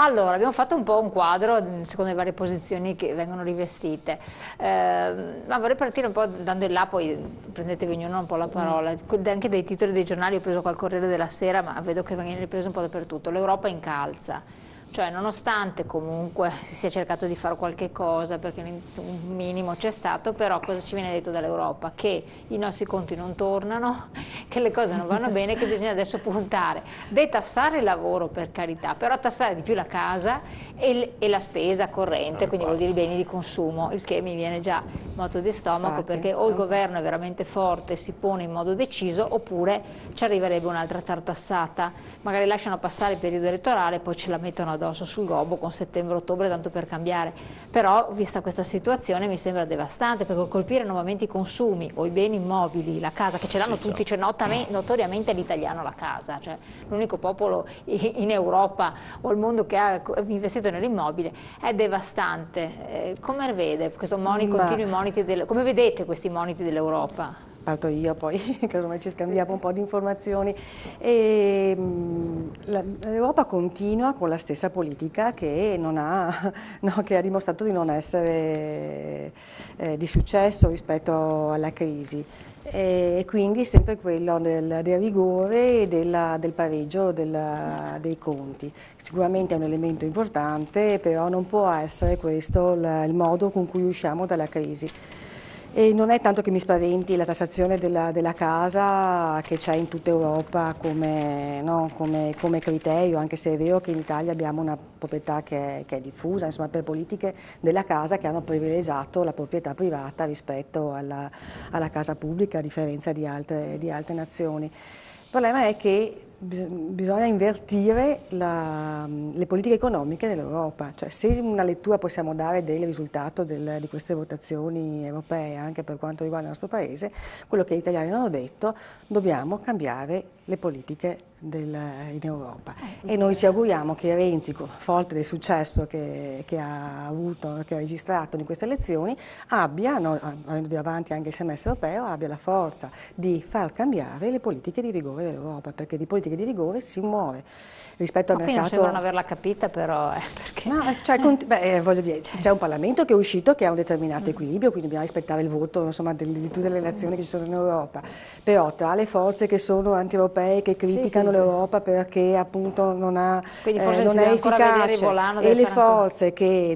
Allora, abbiamo fatto un po' un quadro secondo le varie posizioni che vengono rivestite, ma vorrei partire un po' dando il là, poi prendetevi ognuno un po' la parola, anche dei titoli dei giornali. Ho preso qua il Corriere della Sera, ma vedo che viene ripreso un po' dappertutto. L'Europa incalza. Cioè, nonostante comunque si sia cercato di fare qualche cosa, perché un minimo c'è stato, però cosa ci viene detto dall'Europa? Che i nostri conti non tornano, che le cose non vanno bene, che bisogna adesso puntare, detassare il lavoro per carità, però tassare di più la casa e la spesa corrente, quindi vuol dire i beni di consumo, il che mi viene già moto di stomaco, perché o il governo è veramente forte e si pone in modo deciso, oppure ci arriverebbe un'altra tartassata, magari lasciano passare il periodo elettorale e poi ce la mettono addosso sul gobbo con settembre-ottobre tanto per cambiare. Però vista questa situazione mi sembra devastante, perché colpire nuovamente i consumi o i beni immobili, la casa, che ce l'hanno tutti, cioè notoriamente l'italiano la casa, cioè l'unico popolo in Europa o al mondo che ha investito nell'immobile, è devastante. Come vede questo continui moniti come vedete questi moniti dell'Europa? Parto io, poi casomai ci scambiamo un po' di informazioni. L'Europa continua con la stessa politica che, che ha dimostrato di non essere di successo rispetto alla crisi. E quindi sempre quello del rigore e del pareggio dei conti. Sicuramente è un elemento importante, però non può essere questo il modo con cui usciamo dalla crisi. E non è tanto che mi spaventi la tassazione della casa che c'è in tutta Europa come criterio, anche se è vero che in Italia abbiamo una proprietà che è diffusa, insomma, per politiche della casa che hanno privilegiato la proprietà privata rispetto alla casa pubblica, a differenza di altre nazioni. Il problema è che bisogna invertire le politiche economiche dell'Europa, cioè se una lettura possiamo dare del risultato di queste votazioni europee anche per quanto riguarda il nostro Paese, quello che gli italiani hanno detto: dobbiamo cambiare le politiche in Europa. E noi ci auguriamo che Renzi, forte del successo che ha registrato in queste elezioni, avendo davanti anche il semestre europeo, abbia la forza di far cambiare le politiche di rigore dell'Europa, perché di politiche di rigore si muove rispetto al mercato. Non sembrano averla capita, però perché... No, voglio dire, c'è un Parlamento che è uscito che ha un determinato equilibrio, quindi bisogna rispettare il voto, insomma, di tutte le nazioni che ci sono in Europa. Però tra le forze che sono anti-europee, che criticano l'Europa perché appunto non è efficace, e le forze che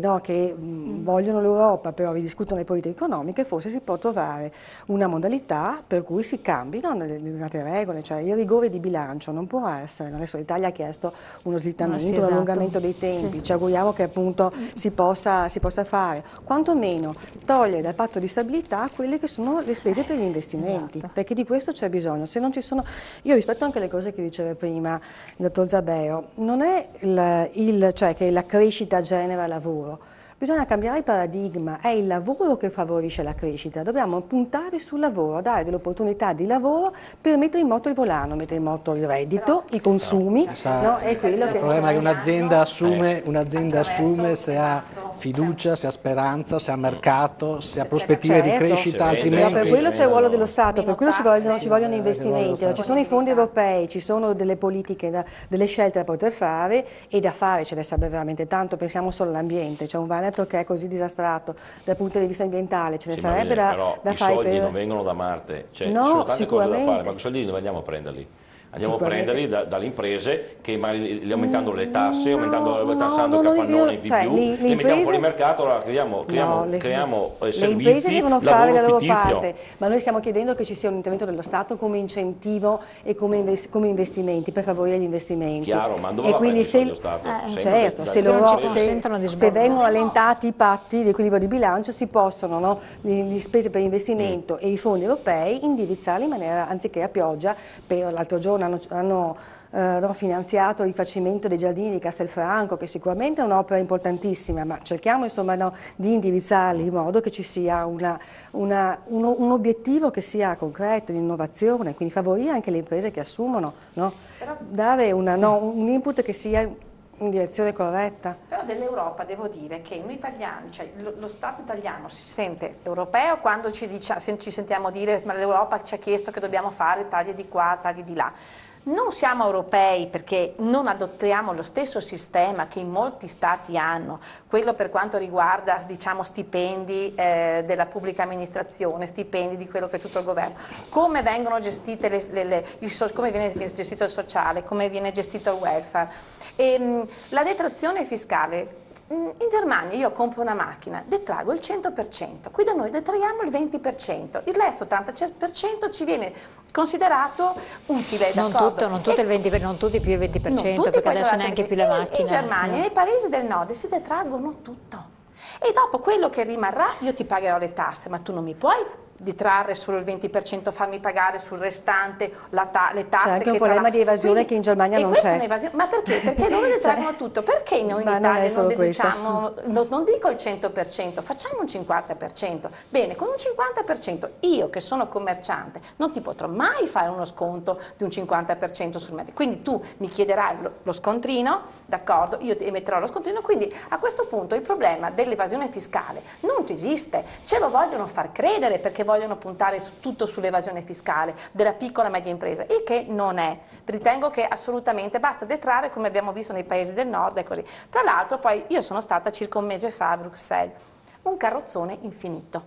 vogliono l'Europa però ridiscutono le politiche economiche, forse si può trovare una modalità per cui si cambino le regole, cioè il rigore di bilancio non può essere. Adesso l'Italia ha chiesto uno slittamento, un allungamento dei tempi, ci auguriamo che appunto si possa fare, quantomeno togliere dal patto di stabilità quelle che sono le spese per gli investimenti, perché di questo c'è bisogno. Se non ci sono, io rispetto anche alle cose che diceva prima il dottor Zabeo, non è cioè che la crescita genera lavoro. Bisogna cambiare il paradigma, è il lavoro che favorisce la crescita, dobbiamo puntare sul lavoro, dare delle opportunità di lavoro per mettere in moto il volano, mettere in moto il reddito, i consumi. È quello il problema è che un'azienda assume se ha fiducia, se ha speranza, se ha mercato, se ha prospettive di crescita, altrimenti... Per quello c'è il ruolo dello Stato, per quello ci vogliono investimenti, ci sono i fondi europei, ci sono delle politiche, delle scelte da poter fare e da fare, ce ne sarebbe veramente tanto, pensiamo solo all'ambiente, c'è un Veneto che è così disastrato dal punto di vista ambientale, ce ne sarebbe da fare. I soldi non vengono da Marte, ci sono tante cose da fare, ma quei soldi dove andiamo a prenderli? Andiamo a prenderli dalle imprese che magari aumentando le tasse, tassando capannoni più, li mettiamo fuori mercato, allora creiamo servizi, le imprese devono fare la loro fittizio. parte, ma noi stiamo chiedendo che ci sia un intervento dello Stato come incentivo e come investimenti, per favorire gli investimenti. Chiaro, ma dove va a prendere lo Stato? Certo, se vengono allentati i patti di equilibrio di bilancio, si possono le spese per investimento e i fondi europei indirizzarli in maniera, anziché a pioggia. Per l'altro giorno hanno finanziato il rifacimento dei giardini di Castelfranco, che sicuramente è un'opera importantissima, ma cerchiamo insomma di indirizzarli in modo che ci sia un obiettivo che sia concreto, di innovazione, quindi favorire anche le imprese che assumono, dare un input che sia in direzione corretta. Però dell'Europa devo dire che noi italiani, cioè lo Stato italiano si sente europeo quando ci sentiamo dire ma l'Europa ci ha chiesto che dobbiamo fare tagli di qua, tagli di là. non siamo europei perché non adottiamo lo stesso sistema che in molti stati hanno, quello per quanto riguarda, diciamo, stipendi della pubblica amministrazione, stipendi di quello che è tutto il governo, come vengono gestite come viene gestito il sociale, come viene gestito il welfare. La detrazione fiscale, in Germania io compro una macchina, detraggo il 100%, qui da noi detraiamo il 20%, il resto 80% ci viene considerato utile, d'accordo? Non tutto il 20%, non tutti più il 20%, perché adesso neanche più le macchine. In Germania, nei paesi del nord si detraggono tutto. E dopo quello che rimarrà io ti pagherò le tasse, ma tu non mi puoi detrarre solo il 20%, farmi pagare sul restante le tasse. C'è anche un problema di evasione che in Germania non c'è. Ma perché? Perché loro detraggono tutto. Perché noi in Italia non deduciamo, non dico il 100%, facciamo un 50%. Bene, con un 50% io che sono commerciante non ti potrò mai fare uno sconto di un 50% sul medico. Quindi tu mi chiederai lo scontrino, d'accordo? Io ti emetterò lo scontrino, quindi a questo punto il problema dell'evasione fiscale non esiste. Ce lo vogliono far credere perché vogliono puntare tutto sull'evasione fiscale della piccola e media impresa, il che non è. Ritengo che assolutamente basta detrarre, come abbiamo visto nei paesi del nord, è così. Tra l'altro poi io sono stata circa un mese fa a Bruxelles, un carrozzone infinito.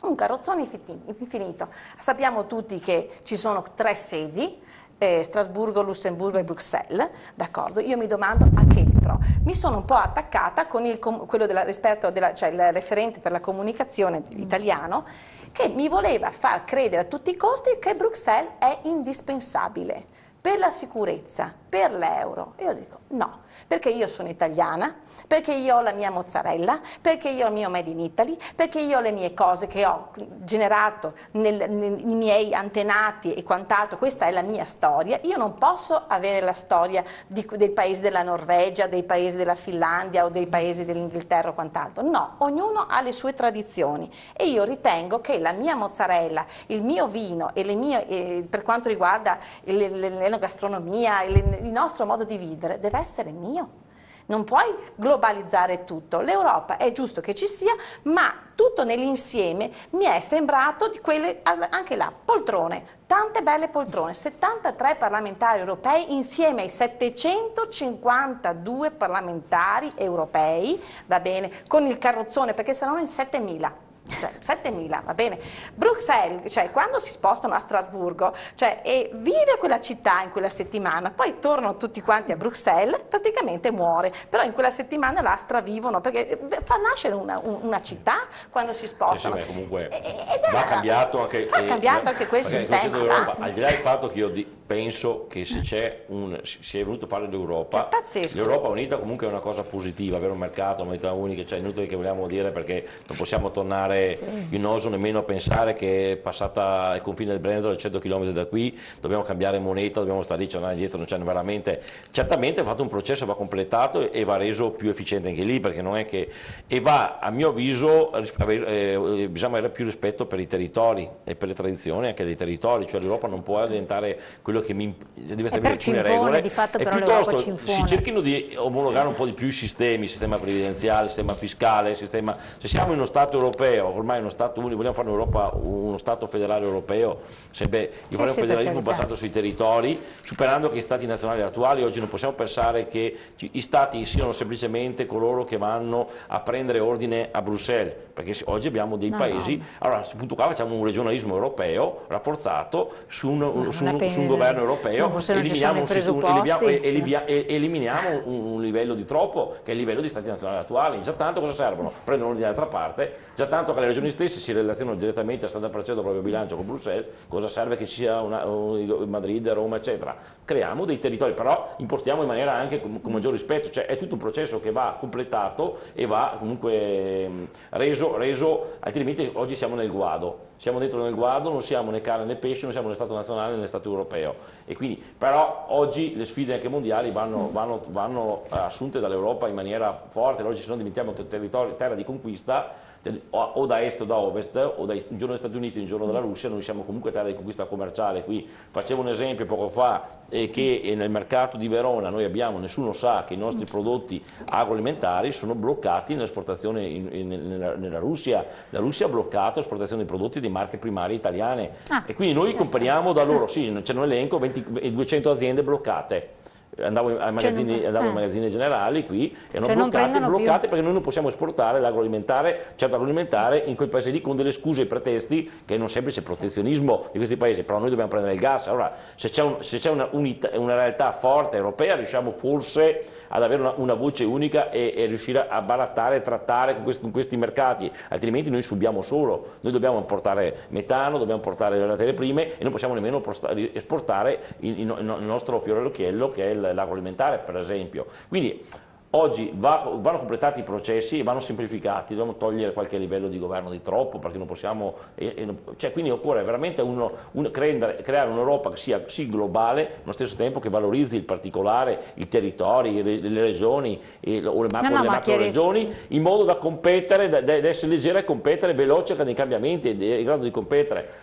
Un carrozzone infinito. Sappiamo tutti che ci sono 3 sedi, Strasburgo, Lussemburgo e Bruxelles, d'accordo? Io mi domando a che però. Mi sono un po' attaccata con quello cioè il referente per la comunicazione italiano, che mi voleva far credere a tutti i costi che Bruxelles è indispensabile per la sicurezza, per l'euro. Io dico no, perché io sono italiana, perché io ho la mia mozzarella, perché io ho il mio Made in Italy, perché io ho le mie cose che ho generato nei miei antenati e quant'altro, questa è la mia storia. Io non posso avere la storia dei paesi della Norvegia, dei paesi della Finlandia o dei paesi dell'Inghilterra o quant'altro. No, ognuno ha le sue tradizioni e io ritengo che la mia mozzarella, il mio vino e per quanto riguarda l'enogastronomia, il nostro modo di vivere deve essere mio. Non puoi globalizzare tutto. L'Europa è giusto che ci sia, ma tutto nell'insieme mi è sembrato di quelle, anche là, poltrone, tante belle poltrone, 73 parlamentari europei insieme ai 752 parlamentari europei, va bene, con il carrozzone, perché saranno in 7.000. Cioè 7.000, va bene. Bruxelles, cioè quando si spostano a Strasburgo, cioè, e vive quella città in quella settimana, poi tornano tutti quanti a Bruxelles, praticamente muore, però in quella settimana là stravivono, perché fa nascere una città quando si spostano. Sì, comunque va cambiato anche quel sistema. Al di là del fatto che io penso che se si è voluto fare l'Europa unita comunque è una cosa positiva, avere un mercato, una moneta unica, cioè inutile che vogliamo dire, perché non possiamo tornare, io non oso nemmeno pensare che passata il confine del Brennero a 100 km da qui dobbiamo cambiare moneta, dobbiamo stare lì, tornare indietro, non c'è veramente. Certamente è fatto un processo, va completato e va reso più efficiente anche lì, perché non è che, e va, a mio avviso, bisogna avere più rispetto per i territori e per le tradizioni anche dei territori, cioè l'Europa non può diventare quello che deve stabilire alcune regole, di fatto, e piuttosto si cerchino di omologare un po' di più i sistemi, il sistema previdenziale, il sistema fiscale, se siamo in uno Stato europeo, ormai uno Stato unico, vogliamo fare in Europa uno Stato federale europeo, io farei un federalismo basato sui territori, superando che gli Stati nazionali attuali. Oggi non possiamo pensare che i Stati siano semplicemente coloro che vanno a prendere ordine a Bruxelles, perché oggi abbiamo dei paesi, allora a questo punto qua facciamo un regionalismo europeo rafforzato su un governo europeo, eliminiamo un livello di troppo, che è il livello di Stati nazionali attuali. Già tanto cosa servono? Prendono ordine dall'altra parte, già tanto che le regioni stesse si relazionano direttamente al 70% del proprio bilancio con Bruxelles, cosa serve che ci sia Madrid, Roma, eccetera? Creiamo dei territori, però impostiamo in maniera anche con maggior rispetto, cioè è tutto un processo che va completato e va comunque reso, altrimenti oggi siamo nel guado. Siamo dentro nel guado, non siamo né carne né pesce, non siamo né Stato nazionale né Stato europeo. E quindi, però oggi le sfide anche mondiali vanno assunte dall'Europa in maniera forte. Oggi se non diventiamo terra di conquista, o da est o da ovest, o un giorno degli Stati Uniti e un giorno della Russia, noi siamo comunque terra di conquista commerciale qui. Facevo un esempio poco fa, che nel mercato di Verona noi abbiamo, nessuno sa che i nostri prodotti agroalimentari sono bloccati nell'esportazione nella Russia. La Russia ha bloccato l'esportazione di prodotti di marche primarie italiane e quindi noi compriamo da loro, sì, c'è un elenco, 200 aziende bloccate. Andavo ai magazzini generali qui, erano bloccati perché noi non possiamo esportare l'agroalimentare, certo agroalimentare, in quei paesi lì con delle scuse e pretesti che è un semplice protezionismo di questi paesi, però noi dobbiamo prendere il gas. Allora, se c'è una realtà forte europea, riusciamo forse ad avere una voce unica e riuscire a barattare e trattare con questi mercati, altrimenti noi subiamo solo. Noi dobbiamo importare metano, dobbiamo importare le materie prime e non possiamo nemmeno esportare il nostro fiore all'occhiello che è l'agroalimentare, per esempio. Quindi oggi vanno completati i processi e vanno semplificati, dobbiamo togliere qualche livello di governo di troppo perché non possiamo, quindi occorre veramente creare un'Europa che sia sì globale, allo stesso tempo che valorizzi il particolare, i territori, le regioni o le macro regioni, in modo da competere, da essere leggera e competere veloce con i cambiamenti e in grado di competere.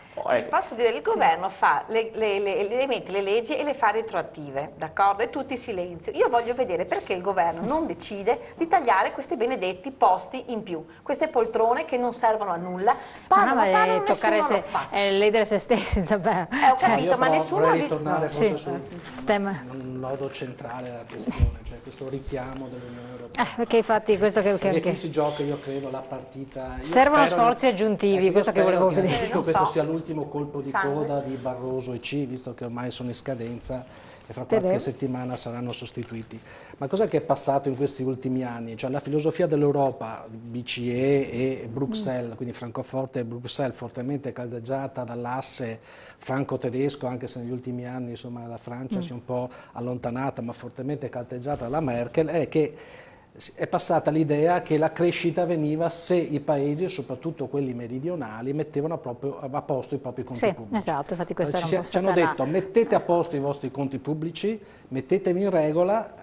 Posso dire, il governo emette le leggi e le fa retroattive, d'accordo? E tutti silenzio. Io voglio vedere perché il governo non decide di tagliare questi benedetti posti in più, queste poltrone che non servono a nulla, parlano, nessuno lo fa. Ledere se stessi, ho capito, ma nessuno vorrei ritornare forse su un nodo centrale della questione, cioè questo richiamo dell'Unione Europea. Perché infatti questo che qui si gioca, io credo, la partita. Servono sforzi aggiuntivi, questo che volevo vedere. Questo sia l'ultimo colpo di coda di Barroso e C, visto che ormai sono in scadenza e fra qualche settimana saranno sostituiti. Ma cos'è che è passato in questi ultimi anni? Cioè la filosofia dell'Europa, BCE e Bruxelles, quindi Francoforte e Bruxelles, fortemente caldeggiata dall'asse franco-tedesco, anche se negli ultimi anni insomma, la Francia si è un po' allontanata, ma fortemente caldeggiata dalla Merkel, è che è passata l'idea che la crescita veniva se i paesi, soprattutto quelli meridionali, mettevano a posto i propri conti pubblici. Esatto, infatti questo ci hanno detto mettete a posto i vostri conti pubblici, mettetevi in regola,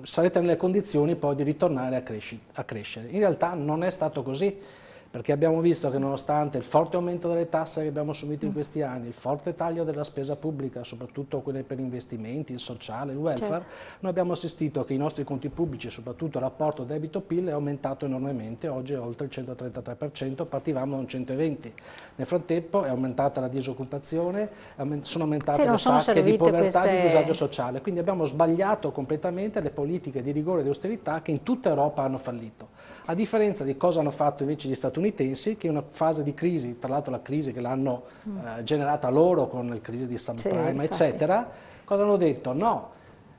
sarete nelle condizioni poi di ritornare a crescere. In realtà non è stato così, perché abbiamo visto che nonostante il forte aumento delle tasse che abbiamo subito in questi anni, il forte taglio della spesa pubblica, soprattutto quelle per investimenti, il sociale, il welfare, noi abbiamo assistito che i nostri conti pubblici, soprattutto il rapporto debito-PIL, è aumentato enormemente, oggi è oltre il 133%, partivamo da un 120%. Nel frattempo è aumentata la disoccupazione, sono aumentate le sacche di povertà e di disagio sociale, quindi abbiamo sbagliato completamente le politiche di rigore e di austerità che in tutta Europa hanno fallito. A differenza di cosa hanno fatto invece gli statunitensi, che in una fase di crisi, tra l'altro la crisi che l'hanno generata loro con la crisi di subprime, eccetera, cosa hanno detto? No,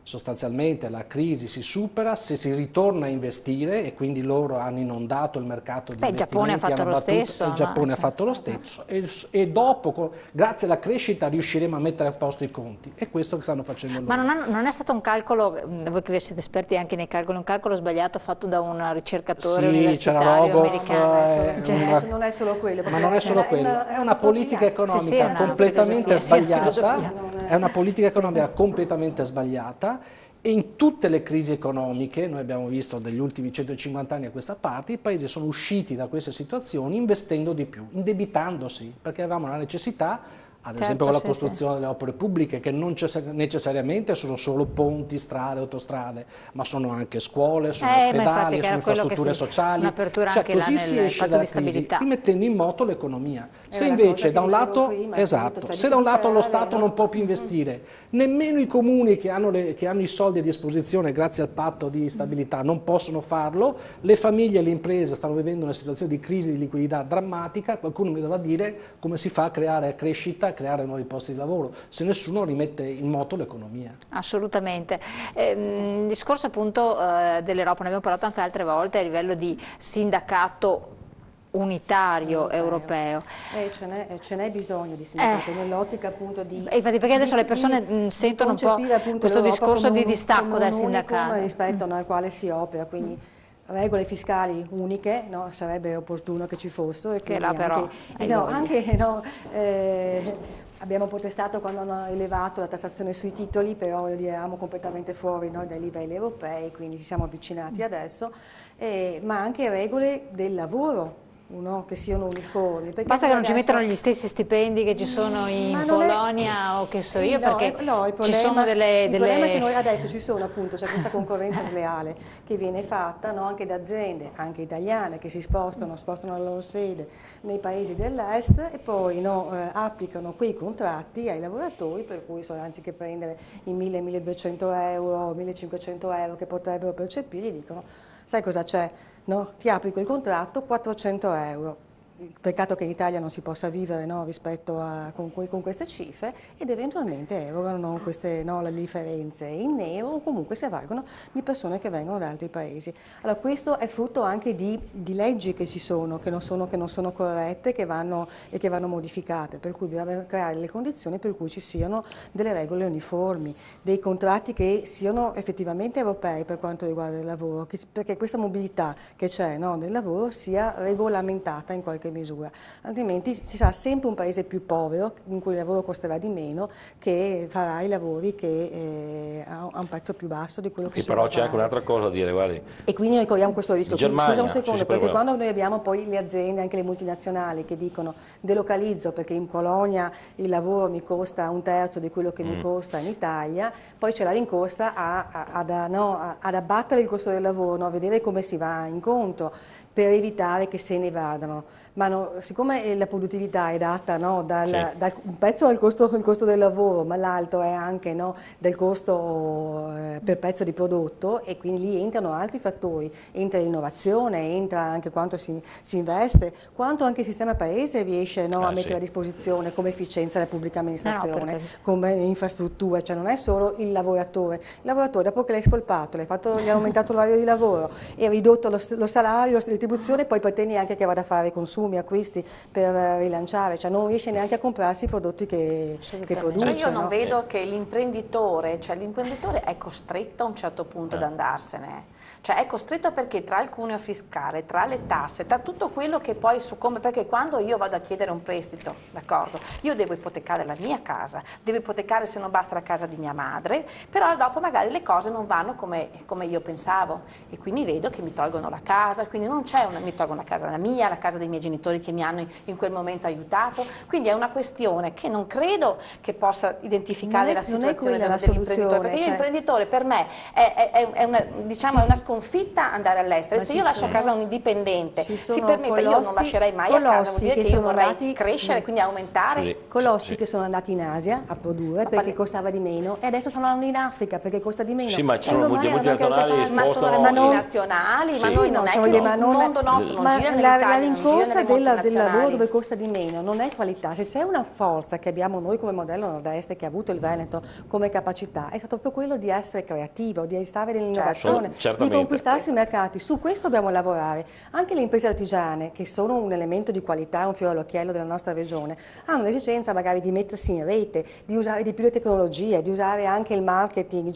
sostanzialmente la crisi si supera se si ritorna a investire e quindi loro hanno inondato il mercato di investimenti. Il Giappone ha fatto lo stesso. Il Giappone ha fatto lo stesso e dopo, grazie alla crescita, riusciremo a mettere a posto i conti. È questo che stanno facendo loro. Ma non è stato un calcolo, voi che siete esperti anche nei calcoli, un calcolo sbagliato fatto da un ricercatore universitario americano? Non è solo quello. Ma non è solo quello, è una politica economica completamente sbagliata. È una politica economica completamente sbagliata. E in tutte le crisi economiche, noi abbiamo visto degli ultimi 150 anni a questa parte, i paesi sono usciti da queste situazioni investendo di più, indebitandosi, perché avevamo la necessità, ad esempio con la costruzione delle opere pubbliche, che non necessariamente sono solo ponti, strade, autostrade, ma sono anche scuole, sono ospedali, sono infrastrutture sociali. Un'apertura anche così là si esce dalla crisi, rimettendo in moto l'economia. Se invece da un lato, se da un lato lo Stato non può più investire, nemmeno i comuni che hanno i soldi a disposizione grazie al patto di stabilità non possono farlo, le famiglie e le imprese stanno vivendo una situazione di crisi di liquidità drammatica, qualcuno mi dovrà dire come si fa a creare crescita, creare nuovi posti di lavoro, se nessuno rimette in moto l'economia. Assolutamente. Il discorso appunto dell'Europa, ne abbiamo parlato anche altre volte a livello di sindacato unitario europeo. Ce n'è bisogno di sindacato nell'ottica appunto di... Infatti perché adesso le persone sentono un po' questo discorso di distacco dal sindacato. Rispetto al quale si opera, quindi regole fiscali uniche, no? Sarebbe opportuno che ci fossero. E che là però Abbiamo protestato quando hanno elevato la tassazione sui titoli, però eravamo completamente fuori, no, dai livelli europei, quindi ci siamo avvicinati adesso, ma anche regole del lavoro. No, che siano uniformi. Basta che non ci mettano gli stessi stipendi che ci sono in Polonia o che so io, perché ci sono delle... Il problema è che noi adesso c'è questa concorrenza sleale che viene fatta, no, anche da aziende, anche italiane, che si spostano la loro sede nei paesi dell'est e poi applicano quei contratti ai lavoratori, per cui anziché prendere i 1.000, 1.200 euro, 1.500 euro che potrebbero percepire, dicono, sai cosa c'è? No, ti applico il contratto, 400 euro. Peccato che in Italia non si possa vivere, no, rispetto con queste cifre, ed eventualmente erogano le differenze in nero o comunque si avvalgono di persone che vengono da altri paesi. Allora questo è frutto anche di leggi che ci sono, che non sono corrette, che vanno modificate, per cui bisogna creare le condizioni per cui ci siano delle regole uniformi, dei contratti che siano effettivamente europei per quanto riguarda il lavoro, perché questa mobilità che c'è, no, del lavoro sia regolamentata in qualche misura, altrimenti ci sarà sempre un paese più povero in cui il lavoro costerà di meno, che farà i lavori che ha un prezzo più basso di quello che si però c'è anche un'altra cosa da dire, guardi. E quindi noi corriamo questo rischio. Germania, scusa un secondo, perché quando noi abbiamo poi le aziende, anche le multinazionali, che dicono delocalizzo perché in Polonia il lavoro mi costa un terzo di quello che mi costa in Italia, poi c'è la rincorsa ad abbattere il costo del lavoro, a vedere come si va incontro per evitare che se ne vadano. Ma siccome la produttività è data un pezzo del costo del lavoro, ma l'altro è anche del costo per pezzo di prodotto, e quindi lì entrano altri fattori, entra l'innovazione, entra anche quanto si investe, quanto anche il sistema paese riesce a mettere a disposizione come efficienza della pubblica amministrazione, come infrastrutture, cioè non è solo il lavoratore dopo che l'hai spolpato, gli hai aumentato l'orario di lavoro e hai ridotto lo salario, la retribuzione, poi pretendi anche che vada a fare consumi, acquisti per rilanciare, cioè non riesce neanche a comprarsi i prodotti che produce. Io non vedo che l'imprenditore è costretto a un certo punto ad andarsene. Cioè è costretto perché tra il cuneo fiscale, tra le tasse, tra tutto quello che poi soccombe, perché quando io vado a chiedere un prestito, d'accordo, io devo ipotecare la mia casa, devo ipotecare se non basta la casa di mia madre, però dopo magari le cose non vanno come io pensavo e qui mi vedo che mi tolgono la casa, quindi non c'è mi tolgono la casa mia, la casa dei miei genitori che mi hanno in quel momento aiutato, quindi è una questione che non credo che possa identificare la situazione dell'imprenditore, perché l'imprenditore per me è una sconfitta andare all'estero. Se io lascio a casa un indipendente, si permette, io non lascerei mai a casa, vuol dire che io vorrei crescere, quindi aumentare. Colossi che sono andati in Asia a produrre perché costava di meno e adesso stanno andando in Africa perché costa di meno. Sì, ma ci sono multinazionali, ma sono le multinazionali, ma noi non è che il mondo nostro non gira nell'Italia, la rincorsa del lavoro dove costa di meno non è qualità. Se c'è una forza che abbiamo noi come modello nord-est, che ha avuto il Veneto come capacità, è stato proprio quello di essere creativo, di stare nell'innovazione, di conquistarsi i mercati. Su questo dobbiamo lavorare. Anche le imprese artigiane, che sono un elemento di qualità, un fiore all'occhiello della nostra regione, hanno l'esigenza magari di mettersi in rete, di usare di più le tecnologie, di usare anche il marketing,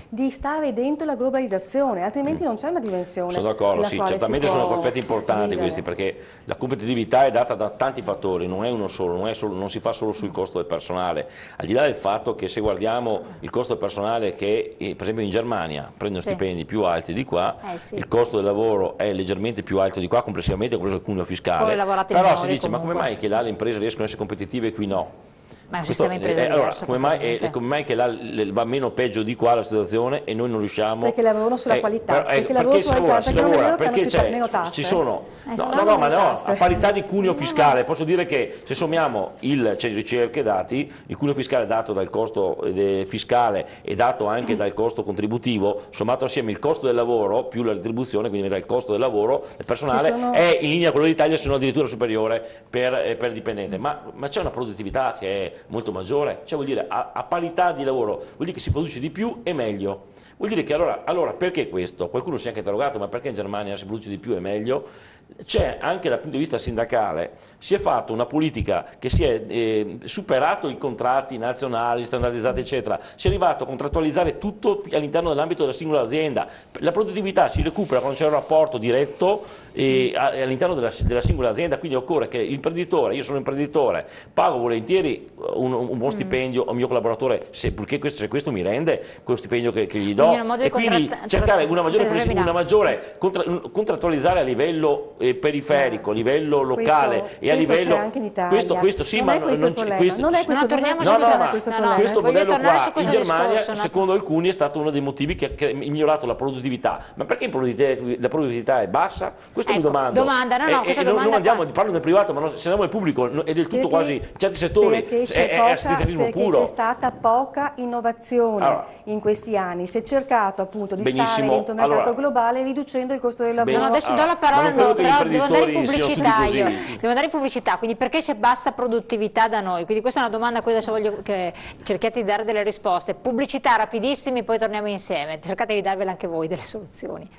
di stare dentro la globalizzazione, altrimenti non c'è una dimensione. Sono d'accordo, sì, certamente sono aspetti importanti questi, perché la competitività è data da tanti fattori, non è uno solo, non si fa solo sul costo del personale, al di là del fatto che se guardiamo il costo del personale che per esempio in Germania prendono stipendi più alti di qua, il costo del lavoro è leggermente più alto di qua complessivamente, compreso il cuneo fiscale, però si dice ma come mai che là le imprese riescono a essere competitive e qui no? Ma è un sistema imprese diverso. Come mai che là va meno peggio di qua la situazione e noi non riusciamo? Perché lavorano sulla qualità, perché lavorano sulla qualità, si lavora, perché c'è meno tasse. Ci sono, a parità di cuneo fiscale, posso dire che se sommiamo c'è ricerche dati, il cuneo fiscale dato dal costo fiscale e dato anche dal costo contributivo, sommato assieme il costo del lavoro più la retribuzione, quindi il costo del lavoro, del personale, è in linea con quello d'Italia, se non addirittura superiore per dipendente, ma c'è una produttività che è molto maggiore, cioè vuol dire a parità di lavoro, vuol dire che si produce di più e meglio. Vuol dire che allora perché questo? Qualcuno si è anche interrogato, ma perché in Germania si produce di più e meglio? C'è anche dal punto di vista sindacale, si è fatta una politica che si è superato i contratti nazionali, standardizzati eccetera, si è arrivato a contrattualizzare tutto all'interno dell'ambito della singola azienda, la produttività si recupera quando c'è un rapporto diretto all'interno della singola azienda, quindi occorre che l'imprenditore, io sono imprenditore, pago volentieri un buon stipendio al mio collaboratore, se questo mi rende quello stipendio che gli do, e quindi cercare una maggiore contrattualizzare a livello periferico, a livello locale e a livello anche in Italia. Questo sì, ma non è questo questo modello qua in Germania secondo alcuni è stato uno dei motivi che ha migliorato la produttività. Ma perché la produttività è bassa? Questo mi domando. Parlo del privato, ma se andiamo nel pubblico è del tutto quasi, in certi settori è assistenzialismo puro. C'è stata poca innovazione in questi anni, si è cercato appunto di stare dentro il mercato globale riducendo il costo del lavoro. Adesso do la parola però devo andare in pubblicità io. Devo andare in pubblicità, quindi perché c'è bassa produttività da noi? Quindi questa è una domanda a cui adesso voglio che cerchiate di dare delle risposte. Pubblicità rapidissimi, poi torniamo insieme. Cercate di darvele anche voi delle soluzioni.